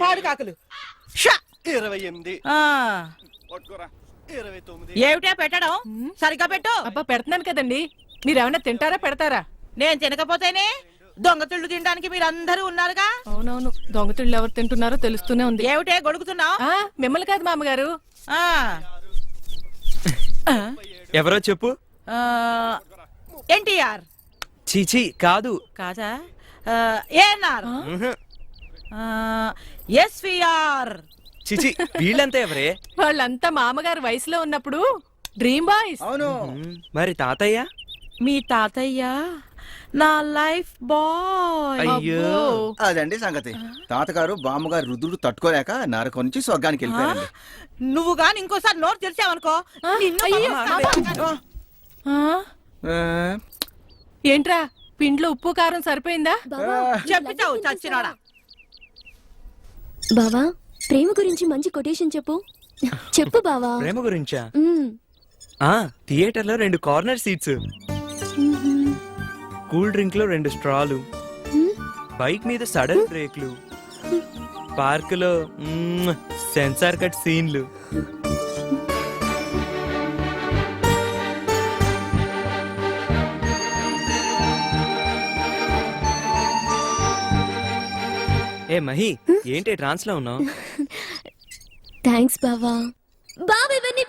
పాడు కాకులు 28 ఏమిటా పెట్టడం సరిగ్గా పెట్టు. అబ్బా పెడుతున్నాను కదండి, మీరేమన్నా తింటారా పెడతారా? నేను తినకపోతేనే దొంగతిళ్ళు తినడానికి మీరందరూ ఉన్నారుగా. అవునవును, దొంగతిళ్ళు ఎవరు తింటున్నారో తెలుస్తూనే ఉంది. ఏమిటే గొడుగుతున్నావు? మిమ్మల్ని కాదు మామగారు. ఎవరో చెప్పు. ఎన్టీఆర్. చీచీ కాదు. కాదా? ఏఎన్ఆర్. ఎస్విఆర్. చిచి వీళ్ళంతా ఎవరే? వాళ్ళంతా మామగారు వయసులో ఉన్నప్పుడు డ్రీమ్ బాయ్స్. అవును. మరి తాతయ్య? మీ తాతయ్య నా లైఫ్ బాయ్. అయ్యో అదండి సంగతి. తాతగారు బామ్మగారు రుద్రుడు తట్టుకోలేక నరకం నుంచి స్వర్గానికి వెళ్ళిపోయారండి. నువ్వు గాని ఇంకోసారి నోరు తెరిచావనుకో. ఏంట్రా పిండ్లో ఉప్పు కారం సరిపోయిందా? చెప్పిచావు చచ్చినాడా. బావా ప్రేమ గురించి మంచి కొటేషన్ చెప్పు. చెప్పు బావా. ప్రేమ గురించా? థియేటర్ లో 2 కార్నర్ సీట్స్, కూల్ డ్రింక్ లో 2 స్ట్రాలు, బైక్ మీద సడన్ బ్రేక్లు, పార్క్ లో సెన్సార్ కట్ సీన్లు. ఏ మహి, ఏంటి ట్రాన్స్ లో ఉన్నావు? థ్యాంక్స్ బావా. బావ ఇవన్నీ